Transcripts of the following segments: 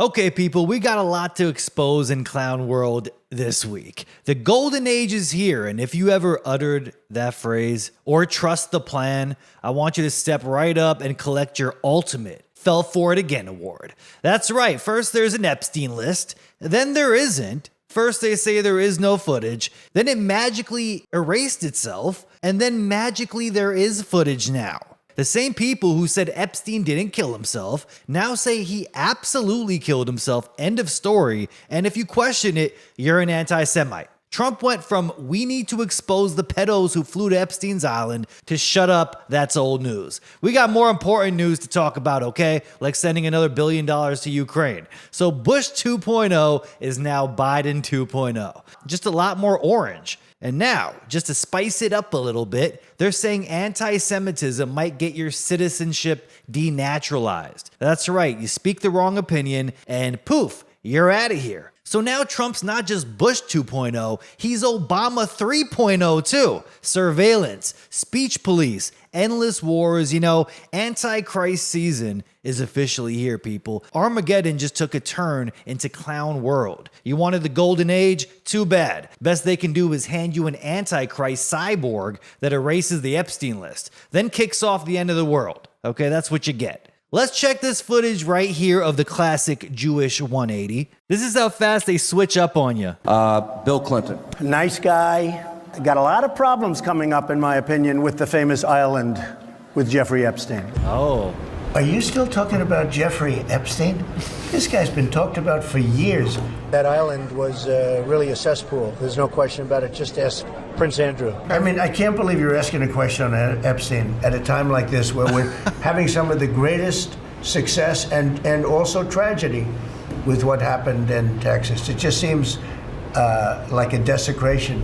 Okay, people, we got a lot to expose in clown world this week. The golden age is here, and if you ever uttered that phrase or trust the plan, I want you to step right up and collect your ultimate Fell For It Again award. That's right, first there's an Epstein list, then there isn't. First they say there is no footage, then it magically erased itself, and then magically there is footage now. The same people who said Epstein didn't kill himself now say he absolutely killed himself, end of story, and if you question it, you're an anti-Semite. Trump went from "we need to expose the pedos who flew to Epstein's island" to "shut up, that's old news." We got more important news to talk about, okay? Like sending another $1 billion to Ukraine. So Bush 2.0 is now Biden 2.0. Just a lot more orange. And now, just to spice it up a little bit, they're saying anti-Semitism might get your citizenship denaturalized. That's right, you speak the wrong opinion and poof, you're out of here. So now Trump's not just Bush 2.0, he's Obama 3.0 too. Surveillance, speech police, endless wars, Antichrist season is officially here, people. Armageddon just took a turn into clown world. You wanted the golden age? Too bad. Best they can do is hand you an Antichrist cyborg that erases the Epstein list, then kicks off the end of the world. Okay, that's what you get. Let's check this footage right here of the classic Jewish 180. This is how fast they switch up on you. Bill Clinton. Nice guy. Got a lot of problems coming up, in my opinion, with the famous island with Jeffrey Epstein. Oh. Are you still talking about Jeffrey Epstein? This guy's been talked about for years. That island was really a cesspool. There's no question about it. Just ask Prince Andrew. I mean, I can't believe you're asking a question on Epstein at a time like this where we're having some of the greatest success and also tragedy with what happened in Texas. It just seems like a desecration.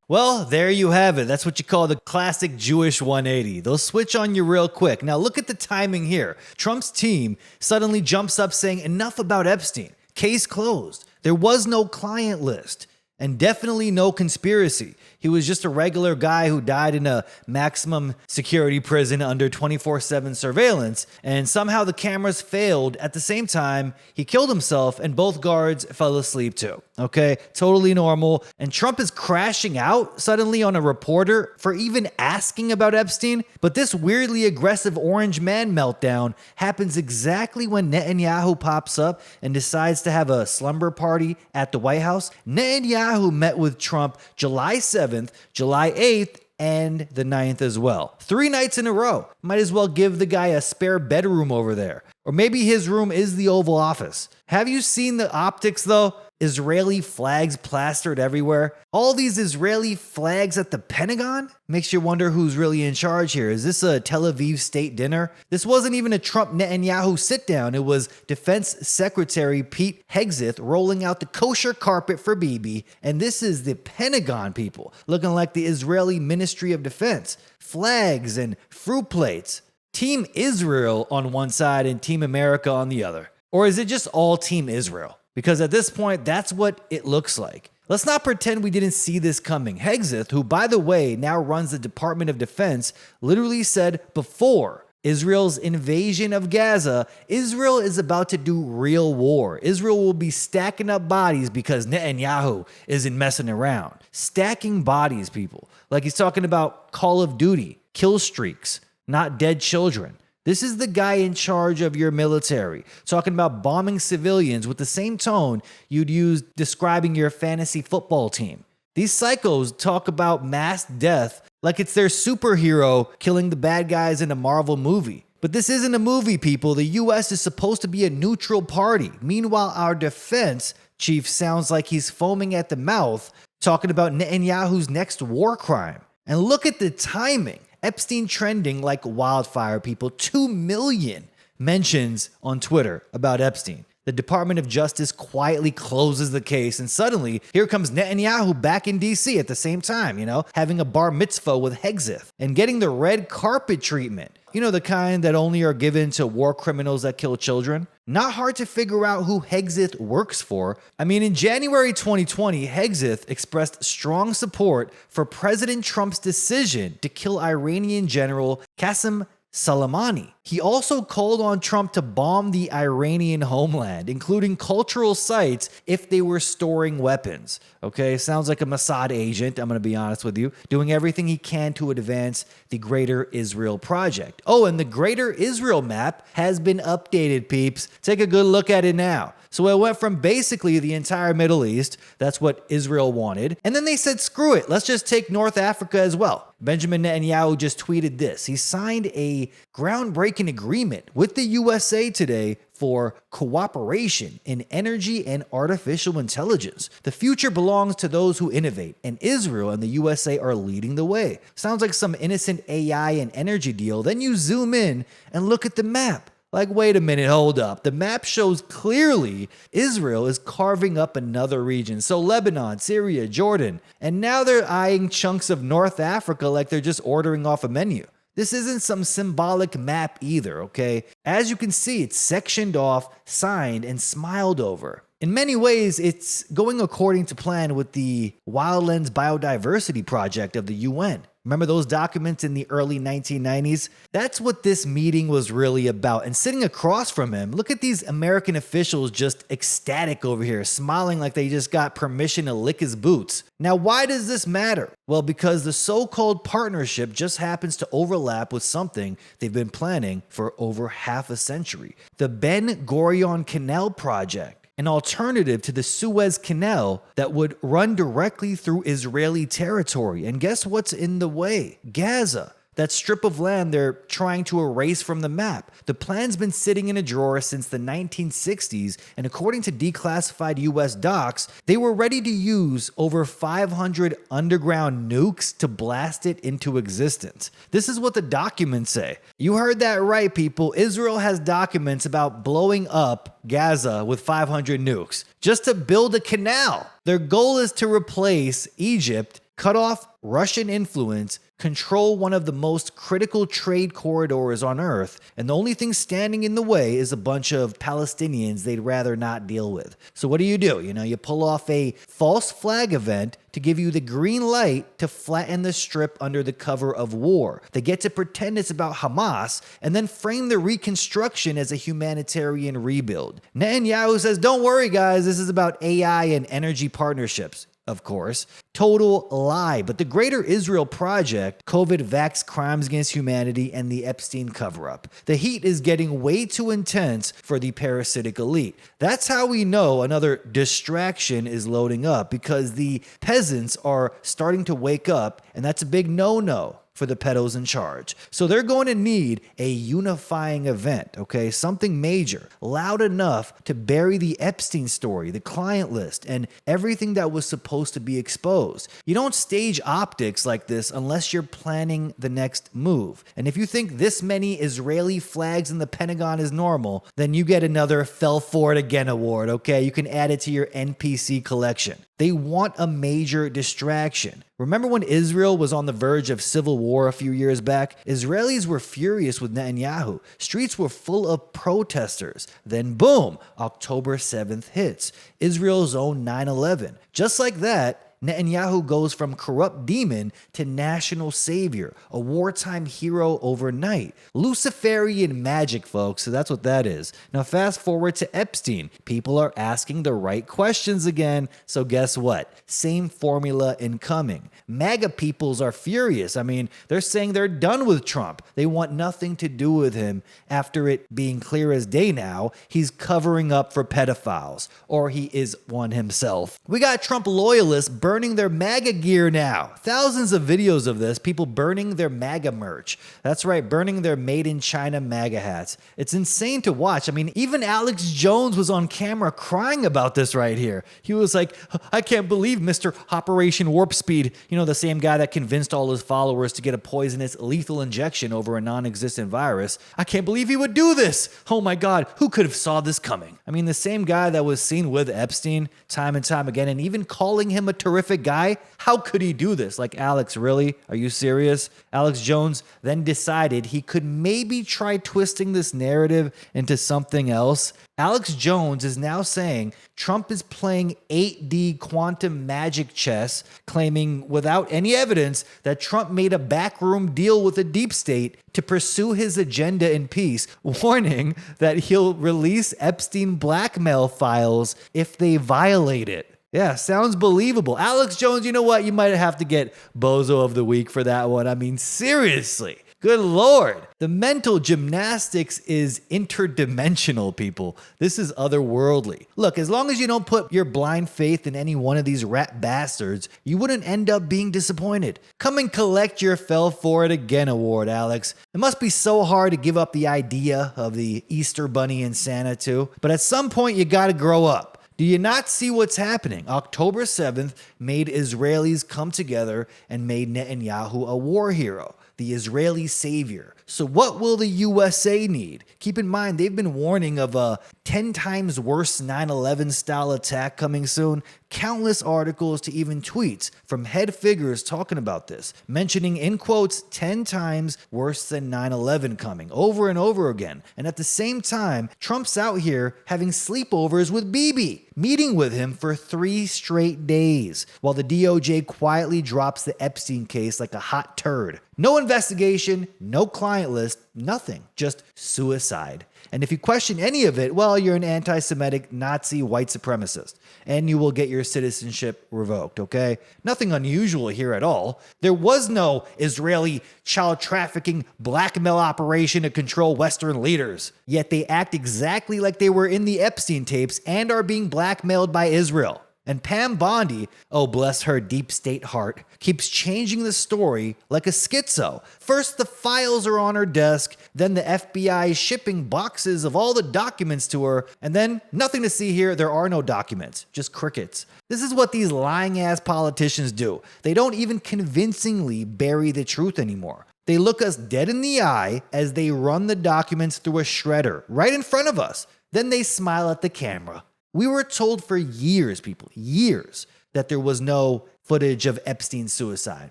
Well, there you have it. That's what you call the classic Jewish 180. They'll switch on you real quick. Now look at the timing here. Trump's team suddenly jumps up saying enough about Epstein. Case closed. There was no client list. And definitely no conspiracy. He was just a regular guy who died in a maximum security prison under 24/7 surveillance, and somehow the cameras failed. At the same time, he killed himself and both guards fell asleep too. Okay, totally normal. And Trump is crashing out suddenly on a reporter for even asking about Epstein. But this weirdly aggressive orange man meltdown happens exactly when Netanyahu pops up and decides to have a slumber party at the White House. Netanyahu met with Trump July 7th, July 8th, and the 9th as well. 3 nights in a row. Might as well give the guy a spare bedroom over there. Or maybe his room is the Oval Office. Have you seen the optics though? Israeli flags plastered everywhere. All these Israeli flags at the Pentagon? Makes you wonder who's really in charge here. Is this a Tel Aviv state dinner? This wasn't even a Trump-Netanyahu sit-down. It was Defense Secretary Pete Hegseth rolling out the kosher carpet for Bibi. And this is the Pentagon, people, looking like the Israeli Ministry of Defense. Flags and fruit plates. Team Israel on one side and Team America on the other. Or is it just all Team Israel? Because at this point, that's what it looks like. Let's not pretend we didn't see this coming. Hegseth, who by the way now runs the Department of Defense, literally said before Israel's invasion of Gaza, Israel is about to do real war. Israel will be stacking up bodies because Netanyahu isn't messing around. Stacking bodies, people. Like he's talking about Call of Duty, kill streaks, not dead children. This is the guy in charge of your military, talking about bombing civilians with the same tone you'd use describing your fantasy football team. These psychos talk about mass death like it's their superhero killing the bad guys in a Marvel movie. But this isn't a movie, people. The US is supposed to be a neutral party. Meanwhile, our defense chief sounds like he's foaming at the mouth, talking about Netanyahu's next war crime. And look at the timing. Epstein trending like wildfire, people. 2 million mentions on Twitter about Epstein. The Department of Justice quietly closes the case, and suddenly here comes Netanyahu back in DC at the same time, having a bar mitzvah with Hegseth and getting the red carpet treatment. The kind that only are given to war criminals that kill children. Not hard to figure out who Hegseth works for. I mean, in January 2020, Hegseth expressed strong support for President Trump's decision to kill Iranian General Qasem Soleimani. He also called on Trump to bomb the Iranian homeland, including cultural sites if they were storing weapons. Okay, sounds like a Mossad agent, I'm going to be honest with you, doing everything he can to advance the Greater Israel Project. Oh, and the Greater Israel map has been updated, peeps. Take a good look at it now. So it went from basically the entire Middle East, that's what Israel wanted, and then they said, screw it, let's just take North Africa as well. Benjamin Netanyahu just tweeted this. He signed a groundbreaking agreement with the USA today for cooperation in energy and artificial intelligence. The future belongs to those who innovate, and Israel and the USA are leading the way. Sounds like some innocent AI and energy deal. Then you zoom in and look at the map. Like, wait a minute, hold up. The map shows clearly Israel is carving up another region. So Lebanon, Syria, Jordan, and now they're eyeing chunks of North Africa like they're just ordering off a menu. This isn't some symbolic map either, okay? As you can see, it's sectioned off, signed, and smiled over. In many ways, it's going according to plan with the Wildlands Biodiversity Project of the UN. Remember those documents in the early 1990s? That's what this meeting was really about. And sitting across from him, look at these American officials just ecstatic over here, smiling like they just got permission to lick his boots. Now, why does this matter? Well, because the so-called partnership just happens to overlap with something they've been planning for over half a century. The Ben Gurion Canal Project. An alternative to the Suez Canal that would run directly through Israeli territory. And guess what's in the way? Gaza. That strip of land they're trying to erase from the map. The plan's been sitting in a drawer since the 1960s, and according to declassified US docs, they were ready to use over 500 underground nukes to blast it into existence. This is what the documents say. You heard that right, people. Israel has documents about blowing up Gaza with 500 nukes just to build a canal. Their goal is to replace Egypt, cut off Russian influence, control one of the most critical trade corridors on Earth, and the only thing standing in the way is a bunch of Palestinians they'd rather not deal with. So what do? You pull off a false flag event to give you the green light to flatten the strip under the cover of war. They get to pretend it's about Hamas and then frame the reconstruction as a humanitarian rebuild. Netanyahu says, don't worry guys, this is about AI and energy partnerships. Of course, total lie. But the Greater Israel Project, COVID vax crimes against humanity, and the Epstein cover-up. The heat is getting way too intense for the parasitic elite. That's how we know another distraction is loading up, because the peasants are starting to wake up, and that's a big no-no for the pedos in charge. So they're going to need a unifying event, okay? Something major, loud enough to bury the Epstein story, the client list, and everything that was supposed to be exposed. You don't stage optics like this unless you're planning the next move. And if you think this many Israeli flags in the Pentagon is normal, then you get another Fell For It Again award, okay? You can add it to your NPC collection. They want a major distraction. Remember when Israel was on the verge of civil war a few years back? Israelis were furious with Netanyahu. Streets were full of protesters. Then boom, October 7th hits. Israel's own 9/11. Just like that, Netanyahu goes from corrupt demon to national savior, a wartime hero overnight. Luciferian magic, folks, so that's what that is. Now fast forward to Epstein. People are asking the right questions again, so guess what? Same formula incoming. MAGA peoples are furious. I mean, they're saying they're done with Trump. They want nothing to do with him after it being clear as day now he's covering up for pedophiles, or he is one himself. We got Trump loyalists burning their MAGA gear now. Thousands of videos of this, people burning their MAGA merch. That's right, burning their made in China MAGA hats. It's insane to watch. I mean, even Alex Jones was on camera crying about this right here. He was like, I can't believe Mr. Operation Warp Speed, the same guy that convinced all his followers to get a poisonous lethal injection over a non-existent virus. I can't believe he would do this. Oh my God, who could have saw this coming? I mean, the same guy that was seen with Epstein time and time again, and even calling him a terrific horrific guy? How could he do this? Like, Alex, really? Are you serious? Alex Jones then decided he could maybe try twisting this narrative into something else. Alex Jones is now saying Trump is playing 8D quantum magic chess, claiming without any evidence that Trump made a backroom deal with the deep state to pursue his agenda in peace, warning that he'll release Epstein blackmail files if they violate it. Yeah, sounds believable. Alex Jones, you know what? You might have to get Bozo of the Week for that one. I mean, seriously. Good Lord. The mental gymnastics is interdimensional, people. This is otherworldly. Look, as long as you don't put your blind faith in any one of these rat bastards, you wouldn't end up being disappointed. Come and collect your Fell For It Again award, Alex. It must be so hard to give up the idea of the Easter Bunny and Santa too, but at some point you gotta grow up. Do you not see what's happening? October 7th made Israelis come together and made Netanyahu a war hero, the Israeli savior. So what will the USA need? Keep in mind, they've been warning of a 10 times worse 9/11 style attack coming soon. Countless articles to even tweets from head figures talking about this, mentioning in quotes 10 times worse than 9/11 coming over and over again. And at the same time, Trump's out here having sleepovers with Bibi, meeting with him for 3 straight days, while the DOJ quietly drops the Epstein case like a hot turd. No investigation, no client list, nothing, just suicide. And if you question any of it, well, you're an anti-Semitic Nazi white supremacist, and you will get your citizenship revoked, okay? Nothing unusual here at all. There was no Israeli child trafficking blackmail operation to control Western leaders, yet they act exactly like they were in the Epstein tapes and are being blackmailed by Israel. And Pam Bondi, oh bless her deep state heart, keeps changing the story like a schizo. First the files are on her desk, then the FBI is shipping boxes of all the documents to her, and then nothing to see here, there are no documents, just crickets. This is what these lying ass politicians do. They don't even convincingly bury the truth anymore. They look us dead in the eye as they run the documents through a shredder right in front of us. Then they smile at the camera. We were told for years, people, years, that there was no footage of Epstein's suicide.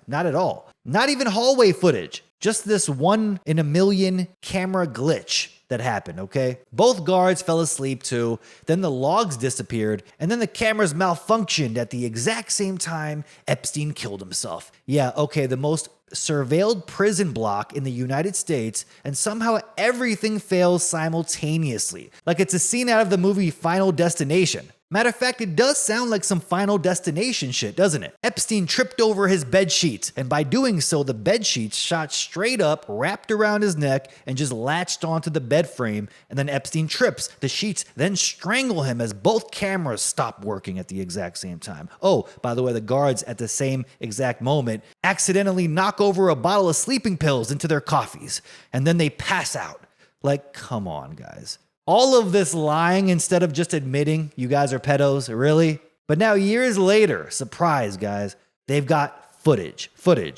Not at all. Not even hallway footage. Just this 1 in a million camera glitch that happened, okay? Both guards fell asleep too, then the logs disappeared, and then the cameras malfunctioned at the exact same time Epstein killed himself. Yeah, okay, the most surveilled prison block in the United States, and somehow everything fails simultaneously. Like it's a scene out of the movie Final Destination. Matter of fact, it does sound like some Final Destination shit, doesn't it? Epstein tripped over his bed sheets, and by doing so, the bed sheets shot straight up, wrapped around his neck, and just latched onto the bed frame, and then Epstein trips. The sheets then strangle him as both cameras stop working at the exact same time. Oh, by the way, the guards at the same exact moment accidentally knock over a bottle of sleeping pills into their coffees, and then they pass out. Like, come on, guys. All of this lying instead of just admitting you guys are pedos, really? But now years later, surprise guys, they've got footage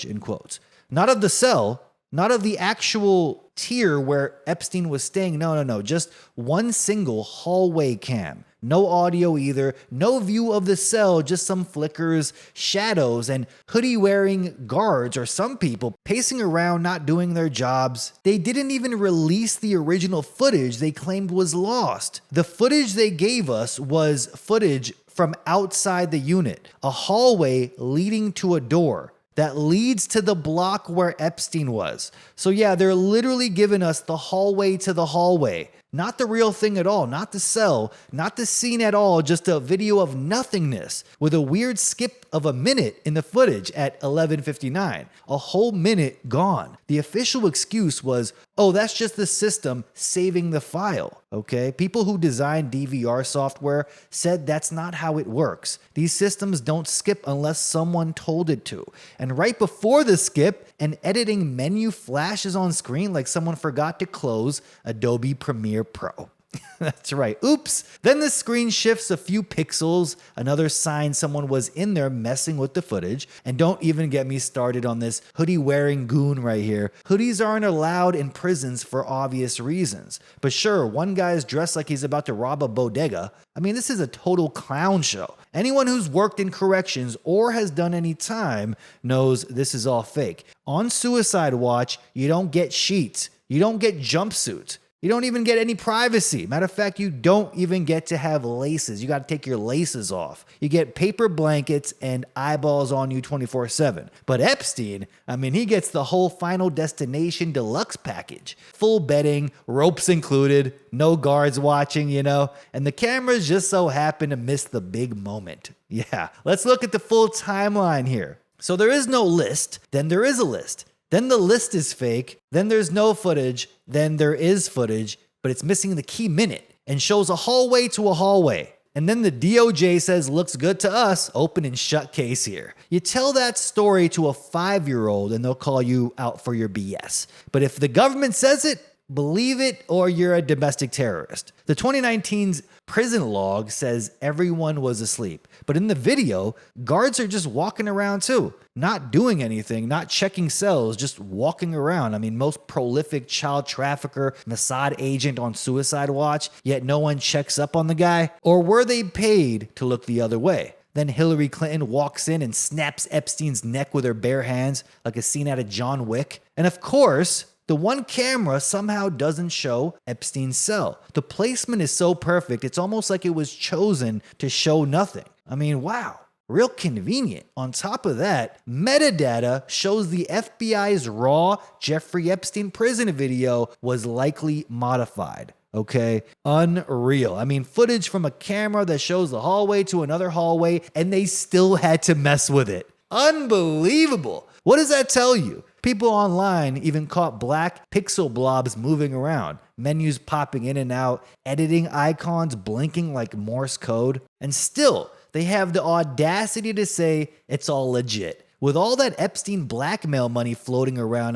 in quotes. Not of the cell, not of the actual tier where Epstein was staying, no, just one single hallway cam. No audio either, no view of the cell, just some flickers, shadows, and hoodie-wearing guards or some people pacing around not doing their jobs. They didn't even release the original footage they claimed was lost. The footage they gave us was footage from outside the unit, a hallway leading to a door that leads to the block where Epstein was. So yeah, they're literally giving us the hallway to the hallway. Not the real thing at all, not the cell, not the scene at all, just a video of nothingness with a weird skip of a minute in the footage at 11:59. A whole minute gone. The official excuse was, oh, that's just the system saving the file, okay? People who design DVR software said that's not how it works. These systems don't skip unless someone told it to. And right before the skip, an editing menu flashes on screen like someone forgot to close Adobe Premiere Pro. That's right. Oops. Then the screen shifts a few pixels, another sign someone was in there messing with the footage. And don't even get me started on this hoodie-wearing goon right here. Hoodies aren't allowed in prisons for obvious reasons. But sure, one guy is dressed like he's about to rob a bodega. I mean, this is a total clown show. Anyone who's worked in corrections or has done any time knows this is all fake. On suicide watch, you don't get sheets. You don't get jumpsuits. You don't even get any privacy. Matter of fact, you don't even get to have laces. You got to take your laces off. You get paper blankets and eyeballs on you 24/7. But Epstein, he gets the whole Final Destination deluxe package. Full bedding, ropes included, no guards watching, and the cameras just so happen to miss the big moment. Yeah, let's look at the full timeline here. So there is no list, then there is a list. Then the list is fake, then there's no footage, then there is footage, but it's missing the key minute and shows a hallway to a hallway. And then the DOJ says, looks good to us, open and shut case here. You tell that story to a 5-year-old and they'll call you out for your BS. But if the government says it, believe it or you're a domestic terrorist. The 2019's prison log says everyone was asleep. But in the video, guards are just walking around too. Not doing anything, not checking cells, just walking around. Most prolific child trafficker, Mossad agent on suicide watch, yet no one checks up on the guy? Or were they paid to look the other way? Then Hillary Clinton walks in and snaps Epstein's neck with her bare hands like a scene out of John Wick. And of course, the one camera somehow doesn't show Epstein's cell. The placement is so perfect, it's almost like it was chosen to show nothing. Wow. Real convenient. On top of that, metadata shows the FBI's raw Jeffrey Epstein prison video was likely modified. Okay? Unreal. Footage from a camera that shows the hallway to another hallway, and they still had to mess with it. Unbelievable. What does that tell you? People online even caught black pixel blobs moving around, menus popping in and out, editing icons blinking like Morse code, and still, they have the audacity to say it's all legit. With all that Epstein blackmail money floating around,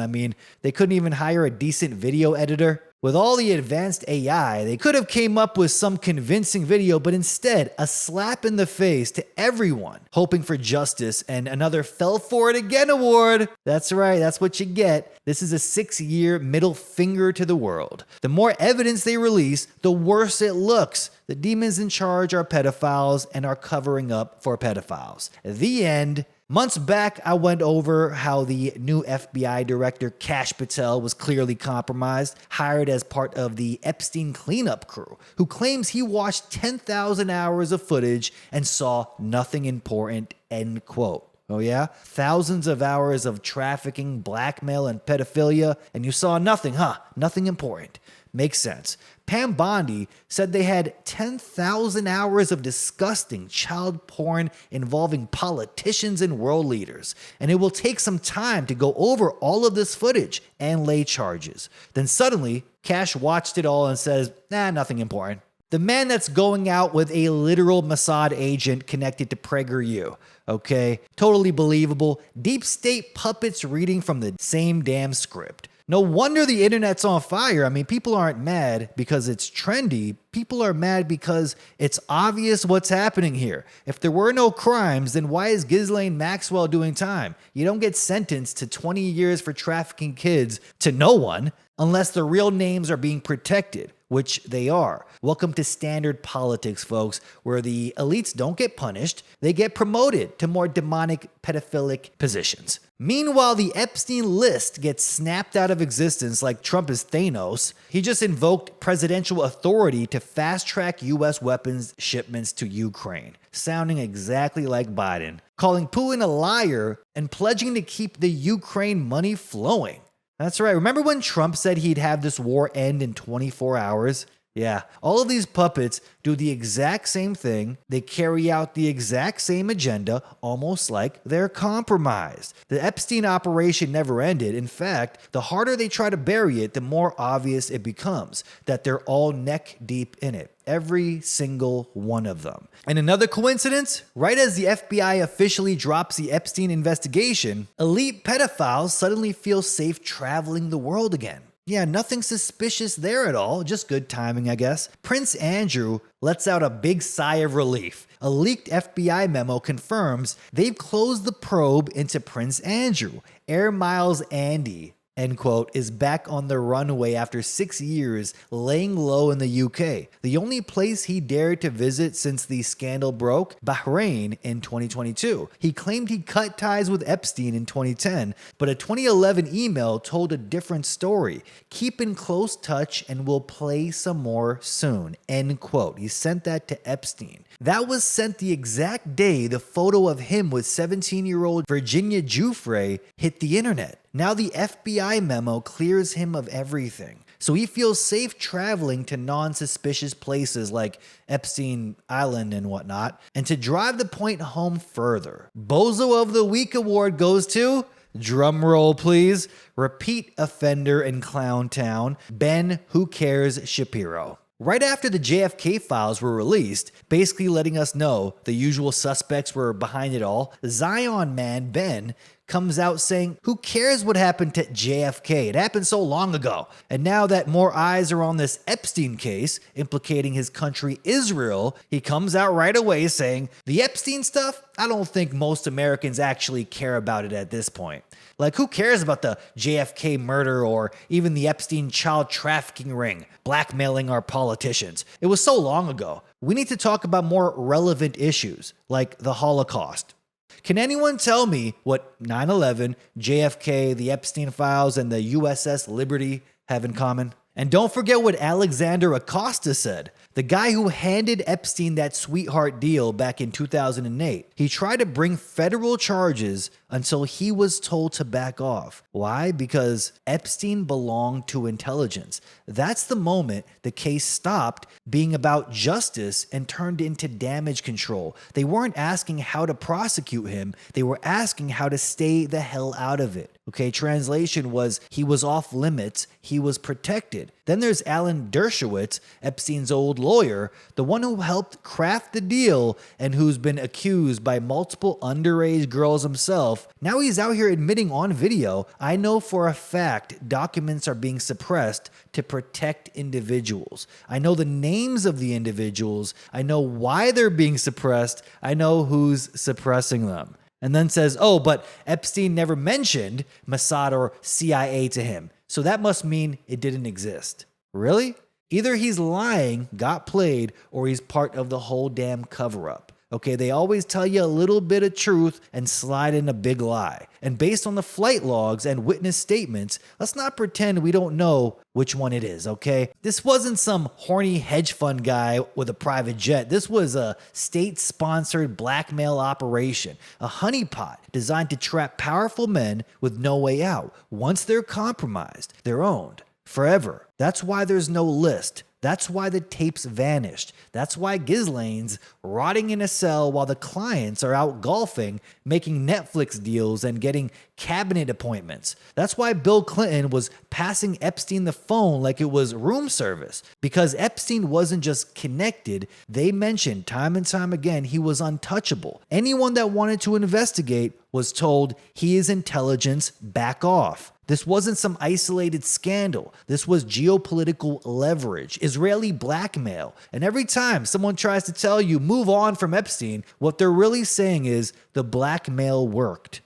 they couldn't even hire a decent video editor. With all the advanced AI, they could have came up with some convincing video, but instead, a slap in the face to everyone hoping for justice and another fell for it again award. That's right, that's what you get. This is a 6-year middle finger to the world. The more evidence they release, the worse it looks. The demons in charge are pedophiles and are covering up for pedophiles. The end. Months back, I went over how the new FBI director, Kash Patel, was clearly compromised, hired as part of the Epstein cleanup crew, who claims he watched 10,000 hours of footage and saw nothing important, end quote. Oh yeah? Thousands of hours of trafficking, blackmail, and pedophilia, and you saw nothing, huh? Nothing important. Makes sense. Pam Bondi said they had 10,000 hours of disgusting child porn involving politicians and world leaders, and it will take some time to go over all of this footage and lay charges. Then suddenly, Kash watched it all and says, nothing important. The man that's going out with a literal Mossad agent connected to PragerU. Okay? Totally believable. Deep state puppets reading from the same damn script. No wonder the internet's on fire. People aren't mad because it's trendy. People are mad because it's obvious what's happening here. If there were no crimes, then why is Ghislaine Maxwell doing time? You don't get sentenced to 20 years for trafficking kids to no one unless the real names are being protected, which they are. Welcome to standard politics, folks, where the elites don't get punished, they get promoted to more demonic, pedophilic positions. Meanwhile, the Epstein list gets snapped out of existence like Trump is Thanos. He just invoked presidential authority to fast-track U.S. weapons shipments to Ukraine, sounding exactly like Biden, calling Putin a liar and pledging to keep the Ukraine money flowing. That's right. Remember when Trump said he'd have this war end in 24 hours? Yeah, all of these puppets do the exact same thing. They carry out the exact same agenda, almost like they're compromised. The Epstein operation never ended. In fact, the harder they try to bury it, the more obvious it becomes that they're all neck deep in it. Every single one of them. And another coincidence? Right as the FBI officially drops the Epstein investigation, elite pedophiles suddenly feel safe traveling the world again. Yeah, nothing suspicious there at all, just good timing, I guess. Prince Andrew lets out a big sigh of relief. A leaked FBI memo confirms they've closed the probe into Prince Andrew, Air Miles Andy. end quote, is back on the runway after 6 years laying low in the UK. The only place he dared to visit since the scandal broke, Bahrain, in 2022. He claimed he cut ties with Epstein in 2010, but a 2011 email told a different story. Keep in close touch and we'll play some more soon, end quote. He sent that to Epstein. That was sent the exact day the photo of him with 17-year-old Virginia Giuffre hit the internet. Now the FBI memo clears him of everything, so he feels safe traveling to non-suspicious places like Epstein Island and whatnot. And to drive the point home further, Bozo of the Week award goes to, drum roll please, repeat offender in Clown Town, Ben Who Cares Shapiro. Right after the JFK files were released, basically letting us know the usual suspects were behind it all, Zion man Ben comes out saying, who cares what happened to JFK? It happened so long ago. And now that more eyes are on this Epstein case implicating his country Israel, he comes out right away saying, the Epstein stuff, I don't think most Americans actually care about it at this point. Like, who cares about the JFK murder or even the Epstein child trafficking ring, blackmailing our politicians? It was so long ago. We need to talk about more relevant issues, like the Holocaust. Can anyone tell me what 9/11, JFK, the Epstein files, and the USS Liberty have in common? And don't forget what Alexander Acosta said, the guy who handed Epstein that sweetheart deal back in 2008. He tried to bring federal charges until he was told to back off. Why? Because Epstein belonged to intelligence. That's the moment the case stopped being about justice and turned into damage control. They weren't asking how to prosecute him. They were asking how to stay the hell out of it. Okay, translation was he was off limits, he was protected. Then there's Alan Dershowitz, Epstein's old lawyer, the one who helped craft the deal and who's been accused by multiple underage girls himself. Now he's out here admitting on video, I know for a fact documents are being suppressed to protect individuals. I know the names of the individuals, I know why they're being suppressed, I know who's suppressing them. And then says, oh, but Epstein never mentioned Mossad or CIA to him, so that must mean it didn't exist. Really? Either he's lying, got played, or he's part of the whole damn cover-up. Okay, they always tell you a little bit of truth and slide in a big lie. And based on the flight logs and witness statements, let's not pretend we don't know which one it is, okay? This wasn't some horny hedge fund guy with a private jet. This was a state-sponsored blackmail operation, a honeypot designed to trap powerful men with no way out. Once they're compromised, they're owned forever. That's why there's no list. That's why the tapes vanished. That's why Ghislaine's rotting in a cell while the clients are out golfing, making Netflix deals and getting cabinet appointments. That's why Bill Clinton was passing Epstein the phone like it was room service. Because Epstein wasn't just connected, they mentioned time and time again he was untouchable. Anyone that wanted to investigate was told he is intelligence, back off. This wasn't some isolated scandal. This was geopolitical leverage, Israeli blackmail. And every time someone tries to tell you move on from Epstein, what they're really saying is the blackmail worked.